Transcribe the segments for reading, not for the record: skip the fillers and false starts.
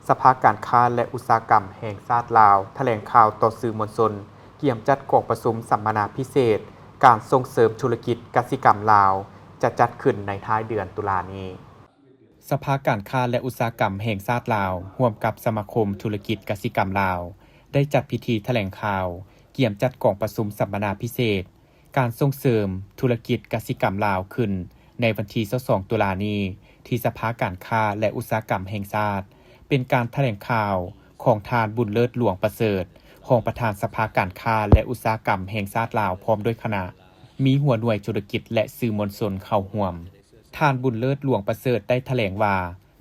สภาการค้าและอุตสาหกรรมแห่งชาติลาวแถลงข่าวต่อสื่อมวลชนเกี่ยมจัดกองประชุมสัมมนาพิเศษการส่งเสริมธุรกิจกสิกรรมลาวจะจัดขึ้นในท้ายเดือนตุลานี้สภาการค้าและอุตสาหกรรมแห่งชาติลาวร่วมกับสมาคมธุรกิจกสิกรรมลาวได้จัดพิธีแถลงข่าวเกี่ยมจัดกองประชุมสัมมนาพิเศษการส่งเสริมธุรกิจกสิกรรมลาวขึ้นในวันที่22ตุลานี้ที่สภาการค้าและอุตสาหกรรมแห่งชาติเป็นการแถลงข่าวของทานบุญเลิศหลวงประเสริฐรองประธานสภาการค้าและอุตสาหกรรมแห่งชาติลาวพร้อมด้วยคณะมีหัวหน่วยธุรกิจและสื่อมวลชนเข้าร่วมทานบุญเลิศหลวงประเสริฐได้แถลงว่า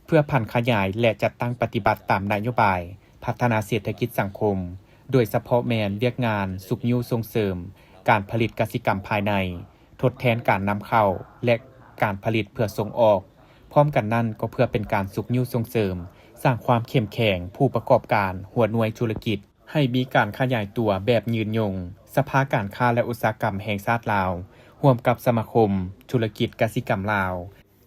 เพื่อพันขยายและจัดตั้งปฏิบัติตามนโยบายพัฒนาเศรษฐกิจสังคมโดยเฉพาะแมนเวียกงานสุขยู่ส่งเสริมการผลิตกสิกรรมภายในทดแทนการนำเข้าและการผลิตเพื่อส่งออกพร้อมกันนั้นก็เพื่อเป็นการสุขยู่ส่งเสริมสร้างความเข้มแข็งผู้ประกอบการหัวหน่วยธุรกิจให้มีการขยายตัวแบบยืนยงสภาการค้าและอุตสาหกรรมแห่งชาติลาวร่วมกับสมาคมธุรกิจกสิกรรมลาว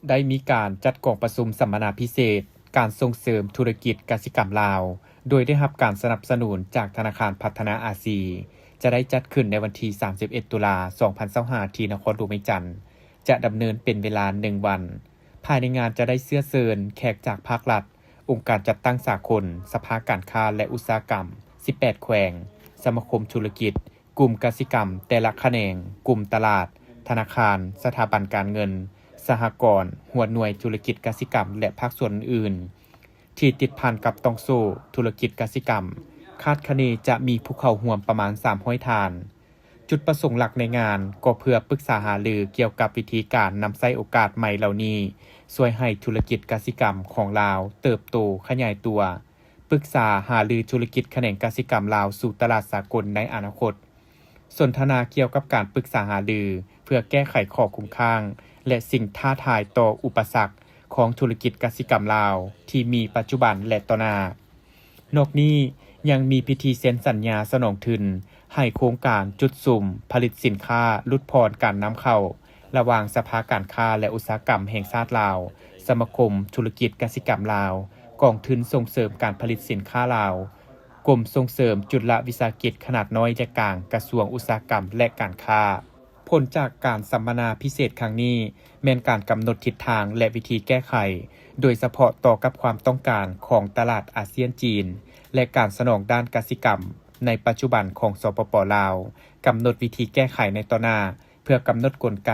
ได้มีการจัดกองประชุมสัมมนาพิเศษการส่งเสริมธุรกิจกสิกรรมลาวโดยได้รับการสนับสนุนจากธนาคารพัฒนาอาซีจะได้จัดขึ้นในวันที่31ตุลา2025ที่นครหลวงเวียงจันทน์จะดำเนินเป็นเวลา1วันภายในงานจะได้เชื้อเชิญแขกจากภาครัฐองค์การจัดตั้งสากลสภาการค้าและอุตสาหกรรม18แขวงสมาคมธุรกิจกลุ่มกสิกรรมแต่ละแขนงกลุ่มตลาดธนาคารสถาบันการเงินสหกรณ์หัวหน่วยธุรกิจกสิกรรมและภาคส่วนอื่นที่ติดพันกับต้องโซ่ธุรกิจกสิกรรมคาดคะเนจะมีผู้เข้าร่วมประมาณ300ท่านจุดประสงค์หลักในงานก็เพื่อปรึกษาหารือเกี่ยวกับวิธีการนำใช้โอกาสใหม่เหล่านี้ช่วยให้ธุรกิจกสิกรรมของลาวเติบโตขยายตัวปรึกษาหารือธุรกิจแขนงกสิกรรมลาวสู่ตลาดสากลในอนาคตสนทนาเกี่ยวกับการปรึกษาหารือเพื่อแก้ไขข้อคุมข้างและสิ่งท้าทายต่ออุปสรรคของธุรกิจกสิกรรมลาวที่มีปัจจุบันและต่อหน้านอกนี้ยังมีพิธีเซ็นสัญญาสนองทุนให้โครงการจุดสุ่มผลิตสินค้าลดพรการนำเข้าระหว่างสภาการค้าและอุตสาหกรรมแห่งชาติลาวสมาคมธุรกิจกสิกรรมลาวกองทุนส่งเสริมการผลิตสินค้าลาวกรมส่งเสริมจุลวิสาหกิจขนาดน้อยและกลางกระทรวงอุตสาหกรรมและการค้าผลจากการสัมมนาพิเศษครั้งนี้แม่นการกำหนดทิศทางและวิธีแก้ไขโดยเฉพาะต่อกับความต้องการของตลาดอาเซียนจีนและการสนองด้านกสิกรรมในปัจจุบันของสปป.ลาวกำหนดวิธีแก้ไขในต่อหน้าเพื่อกำหนดกลไก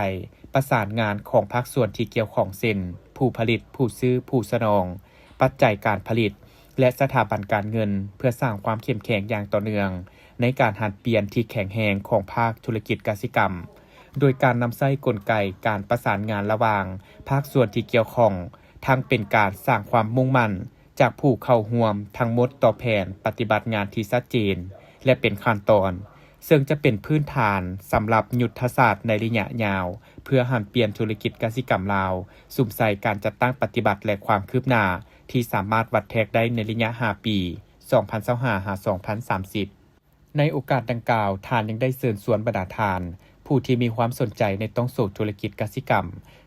ประสานงานของภาคส่วนที่เกี่ยวข้องเช่นผู้ผลิตผู้ซื้อผู้สนองปัจจัยการผลิตและสถาบันการเงินเพื่อสร้างความเข้มแข็งอย่างต่อเนื่องในการหันเปลี่ยนที่แข็งแรงของภาคธุรกิจกสิกรรมโดยการนำใช้กลไกการประสานงานระหว่างภาคส่วนที่เกี่ยวข้องทั้งเป็นการสร้างความมุ่งมั่นจากผู้เข้าร่วมทั้งหมดต่อแผนปฏิบัติงานที่ชัดเจนและเป็นขั้นตอนซึ่งจะเป็นพื้นฐานสำหรับยุทธศาสตร์ในระยะยาวเพื่อหันเปลี่ยนธุรกิจกสิกรรมลาวสู่ใส่การจัดตั้งปฏิบัติและความคืบหน้าที่สามารถวัดแทกได้ในระยะ5ปี2025-2030ในโอกาสดังกล่าวทานยังได้เชิญชวนบรรดาทานผู้ที่มีความสนใจในต้องโสดธุรกิจกสิกรรม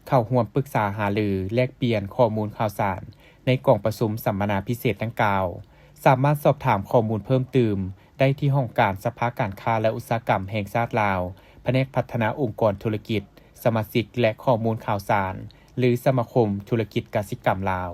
เข้าร่วมปรึกษาหารือแลกเปลี่ยนข้อมูลข่าวสารในกล่องประชุมสัมมนาพิเศษดังกล่าวสามารถสอบถามข้อมูลเพิ่มเติมได้ที่ห้องการสภาการค้าและอุตสาหกรรมแห่งชาติลาวแผนกพัฒนาองค์กรธุรกิจสมาชิกและข้อมูลข่าวสารหรือสมาคมธุรกิจกสิกรรมลาว